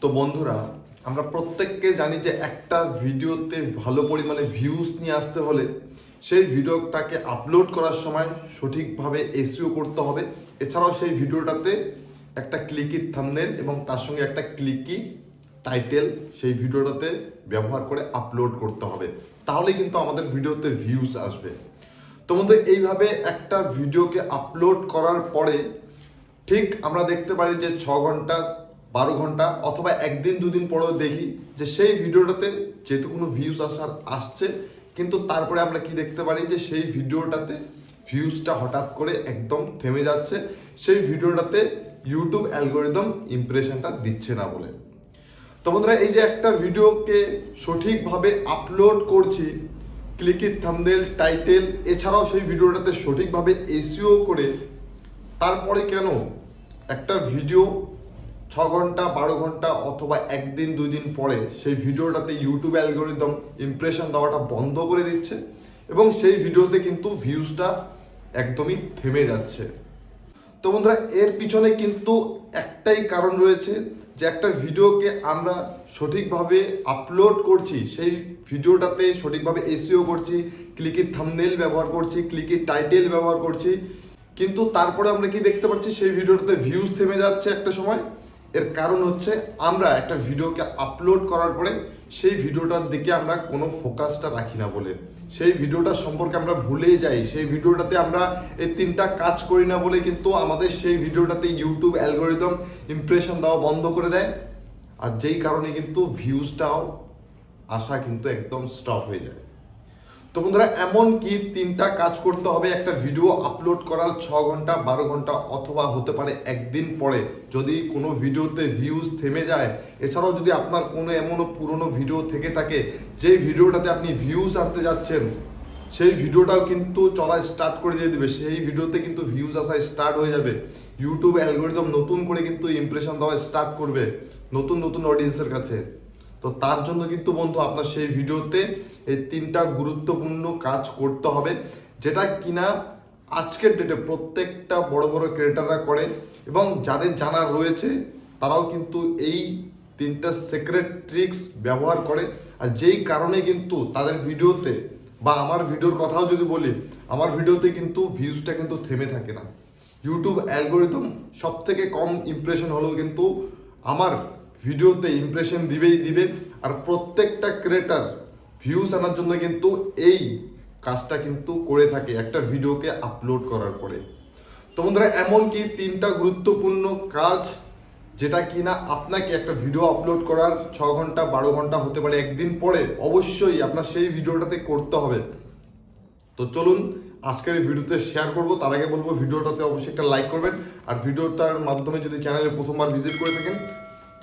তো বন্ধুরা, আমরা প্রত্যেককে জানি যে একটা ভিডিওতে ভালো পরিমাণে ভিউজ নিয়ে আসতে হলে সেই ভিডিওটাকে আপলোড করার সময় সঠিকভাবে এসইও করতে হবে। এছাড়াও সেই ভিডিওটাতে একটা ক্লিকি থাম্বনেল এবং তার সঙ্গে একটা ক্লিকি টাইটেল সেই ভিডিওটাতে ব্যবহার করে আপলোড করতে হবে, তাহলে কিন্তু আমাদের ভিডিওতে ভিউজ আসবে। তো বন্ধু, এইভাবে একটা ভিডিওকে আপলোড করার পরে ঠিক আমরা দেখতে পারি যে 6 ঘন্টা 12 ঘন্টা অথবা একদিন দুদিন পরেও দেখি যে সেই ভিডিওটাতে যেটুকুনো ভিউজ আসছে, কিন্তু তারপরে আমরা কি দেখতে পারি যে সেই ভিডিওটাতে ভিউজটা হঠাৎ করে একদম থেমে যাচ্ছে, সেই ভিডিওটাতে ইউটিউব অ্যালগোরিদম ইমপ্রেশনটা দিচ্ছে না বলে। তো বন্ধুরা, এই যে একটা ভিডিওকে সঠিকভাবে আপলোড করছি, ক্লিকি থাম্বনেল টাইটেল এছাড়াও সেই ভিডিওটাতে সঠিকভাবে এসইও করে, তারপরে কেন একটা ভিডিও 6 ঘন্টা 12 ঘন্টা অথবা একদিন দুদিন পরে সেই ভিডিওটাতে ইউটিউব অ্যালগোরিদম ইমপ্রেশন দেওয়াটা বন্ধ করে দিচ্ছে এবং সেই ভিডিওতে কিন্তু ভিউজটা একদমই থেমে যাচ্ছে? তো বন্ধুরা, এর পিছনে কিন্তু একটাই কারণ রয়েছে যে একটা ভিডিওকে আমরা সঠিকভাবে আপলোড করছি, সেই ভিডিওটাতে সঠিকভাবে এসইও করছি, ক্লিকি থাম্বনেল ব্যবহার করছি, ক্লিকি টাইটেল ব্যবহার করছি, কিন্তু তারপরে আমরা কি দেখতে পাচ্ছি সেই ভিডিওটাতে ভিউজ থেমে যাচ্ছে একটা সময়। এর কারণ হচ্ছে আমরা একটা ভিডিওকে আপলোড করার পরে সেই ভিডিওটার দিকে আমরা কোনো ফোকাসটা রাখি না বলে, সেই ভিডিওটা সম্পর্কে আমরা ভুলেই যাই, সেই ভিডিওটাতে আমরা এই 3টা কাজ করি না বলে কিন্তু আমাদের সেই ভিডিওটাতে ইউটিউব অ্যালগোরিদম ইমপ্রেশন দেওয়া বন্ধ করে দেয়, আর যেই কারণে কিন্তু ভিউজটাও আসা কিন্তু একদম স্টপ হয়ে যায়। তো বন্ধুরা, এমন কি 3টা কাজ করতে হবে একটা ভিডিও আপলোড করার 6 ঘন্টা 12 ঘন্টা অথবা হতে পারে একদিন পরে যদি কোনো ভিডিওতে ভিউজ থেমে যায়। এছাড়াও যদি আপনার কোনো এমনও পুরনো ভিডিও থেকে থাকে যেই ভিডিওটাতে আপনি ভিউজ আনতে যাচ্ছেন, সেই ভিডিওটাও কিন্তু চলা স্টার্ট করে দিয়ে দেবে, সেই ভিডিওতে কিন্তু ভিউজ আসা স্টার্ট হয়ে যাবে, ইউটিউব অ্যালগোরিদম নতুন করে কিন্তু ইমপ্রেশন দেওয়া স্টার্ট করবে নতুন নতুন অডিয়েন্সের কাছে। তো তার জন্য কিন্তু বন্ধু আপনার সেই ভিডিওতে এই 3টা গুরুত্বপূর্ণ কাজ করতে হবে, যেটা কিনা আজকের ডেটে প্রত্যেকটা বড় বড় ক্রিয়েটাররা করে এবং যাদের জানা রয়েছে তারাও কিন্তু এই 3টা সিক্রেট ট্রিক্স ব্যবহার করে। আর যেই কারণে কিন্তু তাদের ভিডিওতে, বা আমার ভিডিওর কথাও যদি বলি, আমার ভিডিওতে কিন্তু ভিউজটা কিন্তু থেমে থাকে না। ইউটিউব অ্যালগোরিদম সব থেকে কম ইমপ্রেশন হলেও কিন্তু আমার ভিডিওতে ইমপ্রেশন দিবেই দিবে, আর প্রত্যেকটা ক্রিয়েটার ভিউজ আনার জন্য কিন্তু এই কাজটা কিন্তু করে থাকে একটা ভিডিওকে আপলোড করার পরে। তো বন্ধুরা, এমন কি 3টা গুরুত্বপূর্ণ কাজ যেটা কিনা আপনাকে একটা ভিডিও আপলোড করার 6 ঘন্টা 12 ঘন্টা হতে পারে একদিন পরে অবশ্যই আপনার সেই ভিডিওটাতে করতে হবে। তো চলুন আজকের এই ভিডিওতে শেয়ার করব। তার আগে বলবো ভিডিওটাতে অবশ্যই একটা লাইক করবেন, আর ভিডিওটার মাধ্যমে যদি চ্যানেলে প্রথমবার ভিজিট করে থাকেন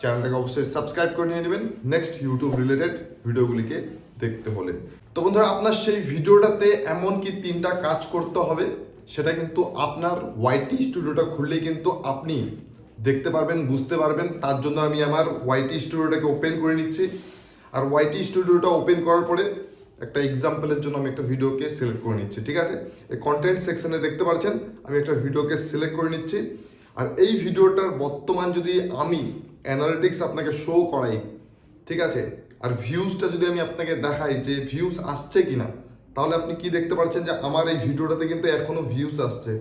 চ্যানেলটাকে অবশ্যই সাবস্ক্রাইব করে নিয়ে নেবেন নেক্সট ইউটিউব রিলেটেড ভিডিওগুলিকে দেখতে হলে। তো বন্ধুরা, আপনার সেই ভিডিওটাতে এমন কি 3টা কাজ করতে হবে, সেটা কিন্তু আপনার ওয়াইটি স্টুডিওটা খুললেই কিন্তু আপনি দেখতে পারবেন, বুঝতে পারবেন। তার জন্য আমি আমার ওয়াইটি স্টুডিওটাকে ওপেন করে নিচ্ছি, আর ওয়াইটি স্টুডিওটা ওপেন করার পরে একটা এক্সাম্পলের জন্য আমি একটা ভিডিওকে সিলেক্ট করে নিচ্ছি। ঠিক আছে, এই কন্টেন্ট সেকশনে দেখতে পাচ্ছেন আমি একটা ভিডিওকে সিলেক্ট করে নিচ্ছি। আর এই ভিডিওটার বর্তমান যদি আমি অ্যানালিটিক্স আপনাকে শো করাই, ঠিক আছে, আর ভিউজটা যদি আমি আপনাকে দেখাই যে ভিউজ আসছে কিনা, তাহলে আপনি কি দেখতে পাচ্ছেন যে আমার এই ভিডিওটাতে কিন্তু এখনো ভিউজ আসছে।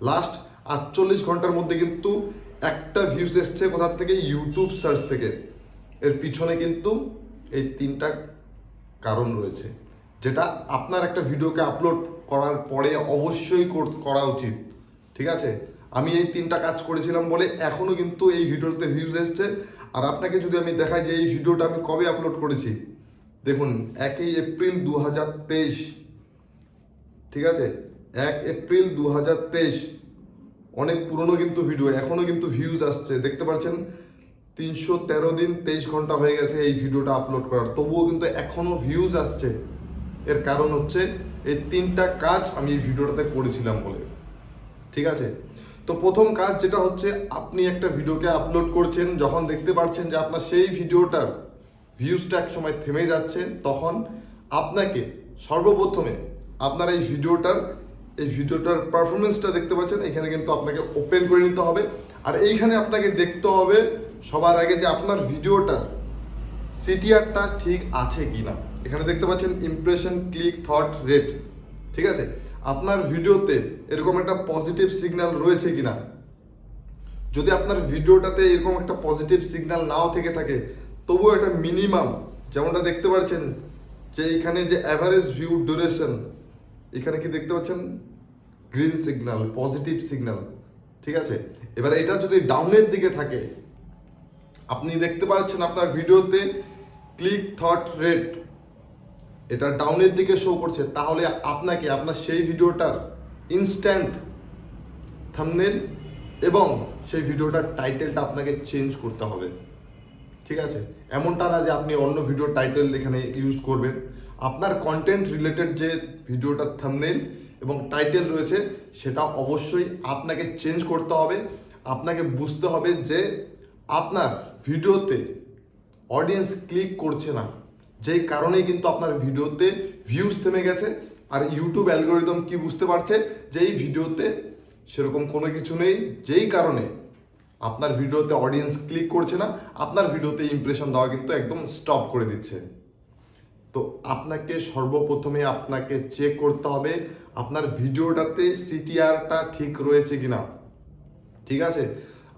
লাস্ট 48 ঘন্টার মধ্যে কিন্তু একটা ভিউজ এসছে কোথার থেকে, ইউটিউব সার্চ থেকে। এর পিছনে কিন্তু এই 3টা কারণ রয়েছে, যেটা আপনার একটা ভিডিওকে আপলোড করার পরে অবশ্যই করা উচিত। ঠিক আছে, আমি এই 3টা কাজ করেছিলাম বলে এখনও কিন্তু এই ভিডিওতে ভিউজ এসছে। আর আপনাকে যদি আমি দেখাই যে এই ভিডিওটা আমি কবে আপলোড করেছি, দেখুন 1 এপ্রিল 2023। ঠিক আছে, 1 এপ্রিল 2023, অনেক পুরনো কিন্তু ভিডিও, এখনও কিন্তু ভিউজ আসছে। দেখতে পাচ্ছেন 313 দিন 23 ঘন্টা হয়ে গেছে এই ভিডিওটা আপলোড করার, তবুও কিন্তু এখনও ভিউজ আসছে। এর কারণ হচ্ছে এই 3টা কাজ আমি এই ভিডিওটাতে করেছিলাম বলে। ঠিক আছে, তো প্রথম কাজ যেটা হচ্ছে, আপনি একটা ভিডিওকে আপলোড করছেন, যখন দেখতে পাচ্ছেন যে আপনার সেই ভিডিওটার ভিউজটা এক সময় থেমে যাচ্ছে, তখন আপনাকে সর্বপ্রথমে আপনার এই ভিডিওটার পারফরমেন্সটা দেখতে পাচ্ছেন, এখানে কিন্তু আপনাকে ওপেন করে নিতে হবে। আর এইখানে আপনাকে দেখতে হবে সবার আগে যে আপনার ভিডিওটা সিটিআরটা ঠিক আছে কিনা। এখানে দেখতে পাচ্ছেন ইমপ্রেশন, ক্লিক, থট, রেট, ঠিক আছে। আপনার ভিডিওতে এরকম একটা পজিটিভ সিগন্যাল রয়েছে কিনা। যদি আপনার ভিডিওটাতে এরকম একটা পজিটিভ সিগন্যাল নাও থেকে থাকে, তবুও একটা মিনিমাম, যেমনটা দেখতে পাচ্ছেন যে এখানে যে অ্যাভারেজ ভিউ ডিউরেশন, এখানে কি দেখতে পাচ্ছেন গ্রিন সিগন্যাল, পজিটিভ সিগন্যাল, ঠিক আছে। এবার এটা যদি ডাউনের দিকে থাকে, আপনি দেখতে পাচ্ছেন আপনার ভিডিওতে ক্লিক, থট, রেট এটা ডাউনের দিকে শো করছে, তাহলে আপনাকে আপনার সেই ভিডিওটার ইনস্ট্যান্ট থাম্বনেল এবং সেই ভিডিওটার টাইটেলটা আপনাকে চেঞ্জ করতে হবে, ঠিক আছে। এমনটা না যে আপনি অন্য ভিডিও টাইটেল এখানে ইউজ করবেন। আপনার কন্টেন্ট রিলেটেড যে ভিডিওটার থাম্বনেল এবং টাইটেল রয়েছে সেটা অবশ্যই আপনাকে চেঞ্জ করতে হবে। আপনাকে বুঝতে হবে যে আপনার ভিডিওতে অডিয়েন্স ক্লিক করছে না, যেই কারণেই কিন্তু আপনার ভিডিওতে ভিউজ থেমে গেছে। আর ইউটিউব অ্যালগোরিদম কি বুঝতে পারছে যে এই ভিডিওতে সেরকম কোনো কিছু নেই, যেই কারণে আপনার ভিডিওতে অডিয়েন্স ক্লিক করছে না, আপনার ভিডিওতে ইমপ্রেশন দেওয়া কিন্তু একদম স্টপ করে দিচ্ছে। তো আপনাকে সর্বপ্রথমে আপনাকে চেক করতে হবে আপনার ভিডিওটাতে সিটিআরটা ঠিক রয়েছে কিনা, ঠিক আছে।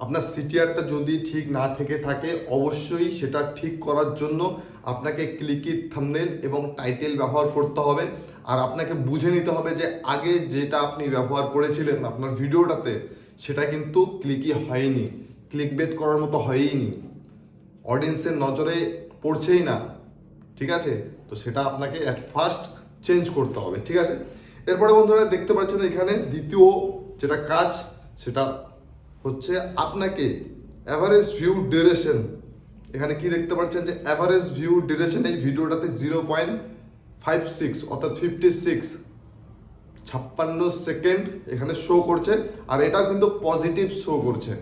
আপনার সিটিআরটা যদি ঠিক না থেকে থাকে, অবশ্যই সেটা ঠিক করার জন্য আপনাকে ক্লিকি, থাম্বনেল এবং টাইটেল ব্যবহার করতে হবে। আর আপনাকে বুঝে নিতে হবে যে আগে যেটা আপনি ব্যবহার করেছিলেন আপনার ভিডিওটাতে, সেটা কিন্তু ক্লিকি হয়নি, ক্লিক বেট করার মতো হয়ইনি, অডিয়েন্সের নজরে পড়ছেই না, ঠিক আছে। তো সেটা আপনাকে অ্যাট ফার্স্ট চেঞ্জ করতে হবে, ঠিক আছে। এরপরে বন্ধুরা দেখতে পাচ্ছেন এখানে দ্বিতীয় যেটা কাজ, সেটা হচ্ছে আপনাকে অ্যাভারেজ ভিউ ডিউরেশন, এখানে কি দেখতে পাচ্ছেন যে অ্যাভারেজ ভিউ ডিউরেশন এই ভিডিওটাতে 0.56 অর্থাৎ 56 সেকেন্ড এখানে শো করছে। আর এটাও কিন্তু পজিটিভ শো করছে,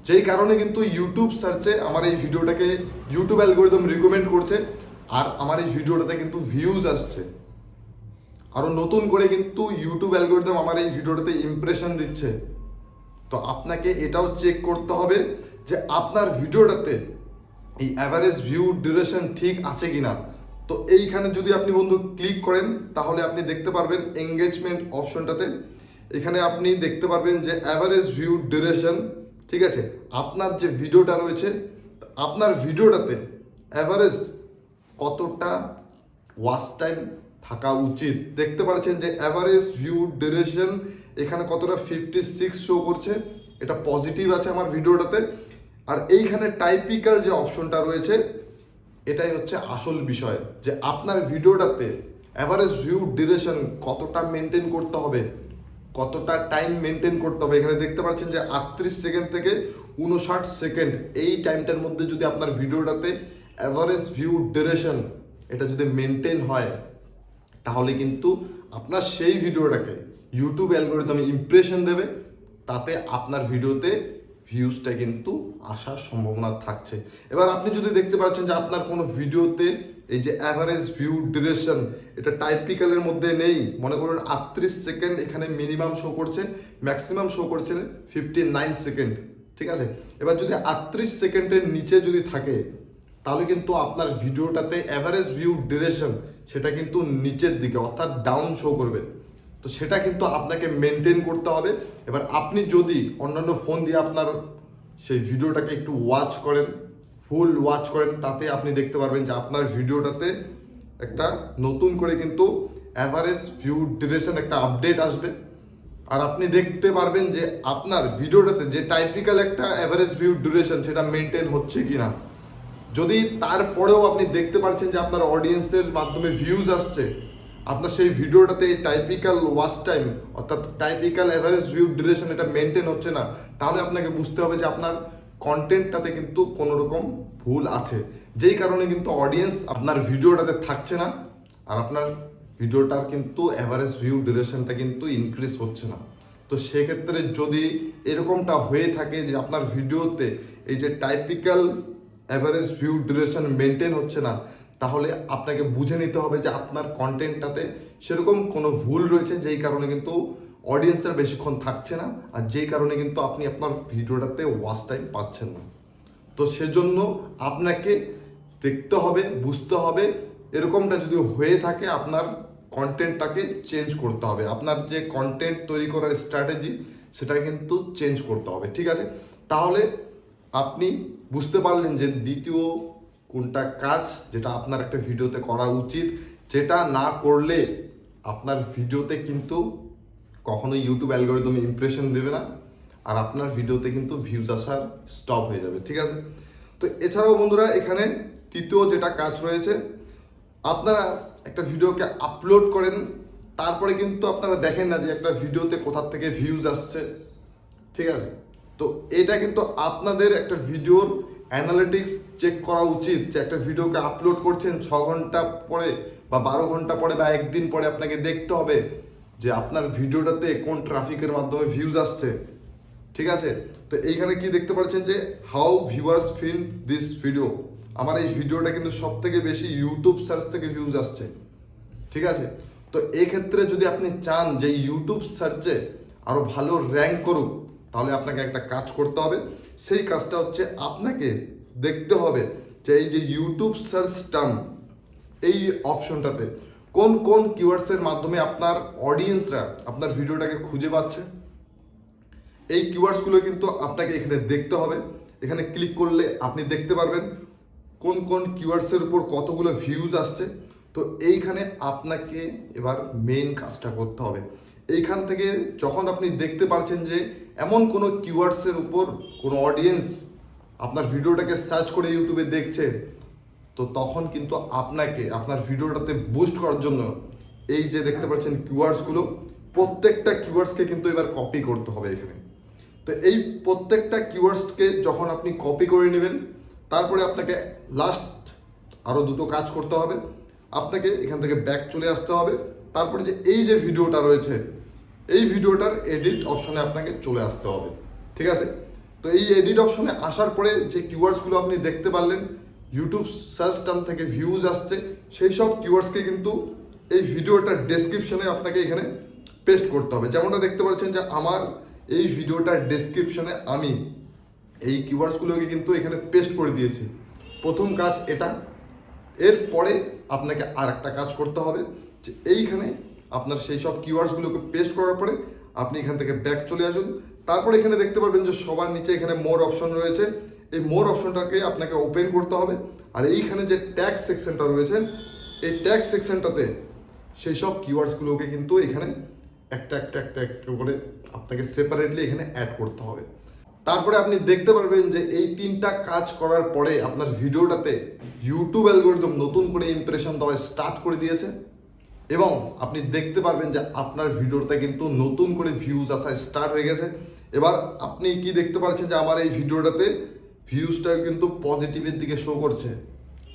যেই কারণে কিন্তু ইউটিউব সার্চে আমার এই ভিডিওটাকে ইউটিউব অ্যালগোরিদম রিকমেন্ড করছে। আর আমার এই ভিডিওটাতে কিন্তু ভিউজ আসছে, আরও নতুন করে কিন্তু ইউটিউব অ্যালগোরিদম আমার এই ভিডিওটাতে ইমপ্রেশন দিচ্ছে। তো আপনাকে এটাও চেক করতে হবে যে আপনার ভিডিওটাতে এই অ্যাভারেজ ভিউ ডিউরেশন ঠিক আছে কিনা। তো এইখানে যদি আপনি বন্ধু ক্লিক করেন, তাহলে আপনি দেখতে পারবেন এঙ্গেজমেন্ট অপশনটাতে, এখানে আপনি দেখতে পারবেন যে অ্যাভারেজ ভিউ ডিউরেশন, ঠিক আছে। আপনার যে ভিডিওটা রয়েছে, আপনার ভিডিওটাতে অ্যাভারেজ কতটা ওয়াচ টাইম থাকা উচিত। দেখতে পাচ্ছেন যে অ্যাভারেজ ভিউ ডিউরেশন এখানে কতটা 56 শো করছে, এটা পজিটিভ আছে আমার ভিডিওটাতে। আর এইখানে টাইপিক্যাল যে অপশনটা রয়েছে, এটাই হচ্ছে আসল বিষয়, যে আপনার ভিডিওটাতে অ্যাভারেজ ভিউ ডিউরেশন কতটা মেনটেন করতে হবে, কতটা টাইম মেনটেন করতে হবে। এখানে দেখতে পাচ্ছেন যে 38 সেকেন্ড থেকে 59 সেকেন্ড, এই টাইমটার মধ্যে যদি আপনার ভিডিওটাতে অ্যাভারেজ ভিউ ডিউরেশন এটা যদি মেনটেন হয়, তাহলে কিন্তু আপনার সেই ভিডিওটাকে ইউটিউব অ্যালগোরিদম ইমপ্রেশন দেবে, তাতে আপনার ভিডিওতে ভিউজটা কিন্তু আসার সম্ভাবনা থাকছে। এবার আপনি যদি দেখতে পাচ্ছেন যে আপনার কোনো ভিডিওতে এই যে অ্যাভারেজ ভিউ ডিউরেশন এটা টাইপিক্যালের মধ্যে নেই, মনে করুন 38 সেকেন্ড এখানে মিনিমাম শো করছে, ম্যাক্সিমাম শো করছে 59 সেকেন্ড, ঠিক আছে। এবার যদি 38 সেকেন্ডের নিচে যদি থাকে, তাহলে কিন্তু আপনার ভিডিওটাতে অ্যাভারেজ ভিউ ডিউরেশন সেটা কিন্তু নিচের দিকে অর্থাৎ ডাউন শো করবে। তো সেটা কিন্তু আপনাকে মেনটেন করতে হবে। এবার আপনি যদি অন্যান্য ফোন দিয়ে আপনার সেই ভিডিওটাকে একটু ওয়াচ করেন, ফুল ওয়াচ করেন, তাতে আপনি দেখতে পারবেন যে আপনার ভিডিওটাতে একটা নতুন করে কিন্তু অ্যাভারেজ ভিউ ডিউরেশন একটা আপডেট আসবে। আর আপনি দেখতে পারবেন যে আপনার ভিডিওটাতে যে টাইপিক্যাল একটা অ্যাভারেজ ভিউ ডিউরেশন সেটা মেনটেন হচ্ছে কিনা। যদি তারপরেও আপনি দেখতে পাচ্ছেন যে আপনার অডিয়েন্সের মাধ্যমে ভিউজ আসছে, আপনার সেই ভিডিওটাতে টাইপিক্যাল ওয়াচ টাইম অর্থাৎ টাইপিক্যাল অ্যাভারেজ ভিউ ডিউরেশন এটা মেনটেন হচ্ছে না, তাহলে আপনাকে বুঝতে হবে যে আপনার কন্টেন্টটাতে কিন্তু কোনো রকম ভুল আছে, যেই কারণে কিন্তু অডিয়েন্স আপনার ভিডিওটাতে থাকছে না। আর আপনার ভিডিওটার কিন্তু অ্যাভারেজ ভিউ ডিউরেশনটা কিন্তু ইনক্রিজ হচ্ছে না। তো সেক্ষেত্রে যদি এরকমটা হয়ে থাকে যে আপনার ভিডিওতে এই যে typical average view duration maintain হচ্ছে না, তাহলে আপনাকে বুঝে নিতে হবে যে আপনার কন্টেন্টটাতে সেরকম কোনো ভুল রয়েছে, যেই কারণে কিন্তু অডিয়েন্সের বেশিক্ষণ থাকছে না, আর যেই কারণে কিন্তু আপনি আপনার ভিডিওটাতে ওয়াচ টাইম পাচ্ছেন না। তো সেজন্য আপনাকে দেখতে হবে, বুঝতে হবে, এরকমটা যদি হয়ে থাকে আপনার কন্টেন্টটাকে চেঞ্জ করতে হবে, আপনার যে কন্টেন্ট তৈরি করার স্ট্র্যাটেজি সেটা কিন্তু চেঞ্জ করতে হবে, ঠিক আছে? তাহলে আপনি বুঝতে পারলেন যে দ্বিতীয় কোনটা কাজ যেটা আপনার একটা ভিডিওতে করা উচিত, যেটা না করলে আপনার ভিডিওতে কিন্তু কখনোই ইউটিউব অ্যালগরিদম ইমপ্রেশন দেবে না, আর আপনার ভিডিওতে কিন্তু ভিউজ আসার স্টপ হয়ে যাবে, ঠিক আছে? তো এছাড়াও বন্ধুরা এখানে তৃতীয় যেটা কাজ রয়েছে, আপনারা একটা ভিডিওকে আপলোড করেন, তারপরে কিন্তু আপনারা দেখেন না যে একটা ভিডিওতে কোথা থেকে ভিউজ আসছে, ঠিক আছে? তো এটা কিন্তু আপনাদের একটা ভিডিওর অ্যানালিটিক্স চেক করা উচিত যে একটা ভিডিওকে আপলোড করছেন 6 ঘন্টা পরে বা 12 ঘন্টা পরে বা একদিন পরে আপনাকে দেখতে হবে যে আপনার ভিডিওটাতে কোন ট্রাফিকের মাধ্যমে ভিউজ আসছে, ঠিক আছে? তো এইখানে কি দেখতে পাচ্ছেন যে how viewers feel this video, আমার এই ভিডিওটা কিন্তু সব থেকে বেশি ইউটিউব সার্চ থেকে ভিউজ আসছে, ঠিক আছে? তো এই ক্ষেত্রে যদি আপনি চান যে ইউটিউব সার্চে আরও ভালো র্যাঙ্ক করুক, তাহলে আপনাকে একটা কাজ করতে হবে। সেই কাজটা হচ্ছে আপনাকে দেখতে হবে যে এই যে ইউটিউব সার্চ টার্ম, এই অপশনটাতে কোন কোন কিওয়ার্ডসের মাধ্যমে আপনার অডিয়েন্সরা আপনার ভিডিওটাকে খুঁজে পাচ্ছে, এই কিওয়ার্ডসগুলো কিন্তু আপনাকে এখানে দেখতে হবে। এখানে ক্লিক করলে আপনি দেখতে পারবেন কোন কোন কিওয়ার্ডসের উপর কতগুলো ভিউজ আসছে। তো এইখানে আপনাকে এবার মেইন কাজটা করতে হবে। এইখান থেকে যখন আপনি দেখতে পারছেন যে এমন কোনো কিওয়ার্ডসের উপর কোনো অডিয়েন্স আপনার ভিডিওটাকে সার্চ করে ইউটিউবে দেখছে, তো তখন কিন্তু আপনাকে আপনার ভিডিওটাতে বুস্ট করার জন্য এই যে দেখতে পাচ্ছেন কিওয়ার্ডসগুলো, প্রত্যেকটা কিওয়ার্ডসকে কিন্তু এবার কপি করতে হবে এখানে। তো এই প্রত্যেকটা কিওয়ার্ডসকে যখন আপনি কপি করে নেবেন, তারপরে আপনাকে লাস্ট আরও দুটো কাজ করতে হবে। আপনাকে এখান থেকে ব্যাক চলে আসতে হবে, তারপরে যে এই যে ভিডিওটা রয়েছে এই ভিডিওটার এডিট অপশনে আপনাকে চলে আসতে হবে, ঠিক আছে? তো এই এডিট অপশনে আসার পরে যে কিওয়ার্ডসগুলো আপনি দেখতে পারলেন ইউটিউব সার্চ টার্ম থেকে ভিউজ আসছে, সেই সব কিওয়ার্ডসকে কিন্তু এই ভিডিওটার ডেসক্রিপশনে আপনাকে এখানে পেস্ট করতে হবে। যেমনটা দেখতে পাচ্ছেন যে আমার এই ভিডিওটার ডেসক্রিপশনে আমি এই কিওয়ার্ডসগুলোকে কিন্তু এখানে পেস্ট করে দিয়েছি। প্রথম কাজ এটা। এরপরে আপনাকে আর একটা কাজ করতে হবে যে এইখানে আপনার সেই সব কিওয়ার্ডসগুলোকে পেস্ট করার পরে আপনি এখান থেকে ব্যাক চলে আসুন। তারপরে এখানে দেখতে পারবেন যে সবার নিচে এখানে মোর অপশন রয়েছে, এই মোর অপশনটাকে আপনাকে ওপেন করতে হবে। আর এইখানে যে ট্যাগ সেকশনটা রয়েছে, এই ট্যাগ সেকশনটাতে সেই সব কিওয়ার্ডসগুলোকে কিন্তু এখানে একটা করে আপনাকে সেপারেটলি এখানে অ্যাড করতে হবে। তারপরে আপনি দেখতে পারবেন যে এই তিনটা কাজ করার পরে আপনার ভিডিওটাতে ইউটিউব অ্যালগরিদম নতুন করে ইমপ্রেশন দেওয়া স্টার্ট করে দিয়েছে, এবং আপনি দেখতে পারবেন যে আপনার ভিডিওতে কিন্তু নতুন করে ভিউজ আসা স্টার্ট হয়ে গেছে। এবার আপনি কি দেখতে পাচ্ছেন যে আমার এই ভিডিওটাতে ভিউজটাও কিন্তু পজিটিভের দিকে শো করছে।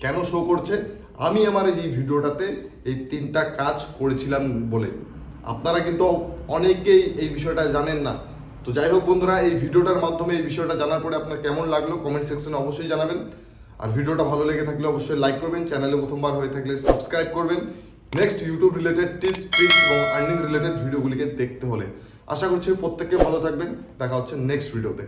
কেন শো করছে? আমি আমার এই ভিডিওটাতে এই তিনটা কাজ করেছিলাম বলে। আপনারা কিন্তু অনেকেই এই বিষয়টা জানেন না। তো যাই হোক বন্ধুরা, এই ভিডিওটার মাধ্যমে এই বিষয়টা জানার পরে আপনার কেমন লাগলো কমেন্ট সেকশনে অবশ্যই জানাবেন। আর ভিডিওটা ভালো লেগে থাকলে অবশ্যই লাইক করবেন, চ্যানেলে প্রথমবার হয়ে থাকলে সাবস্ক্রাইব করবেন next YouTube related tips, tricks এবং আর্নিং রিলেটেড ভিডিওগুলিকে দেখতে হলে। আশা করছি প্রত্যেককে ভালো থাকবেন। দেখা হচ্ছে নেক্সট ভিডিওতে।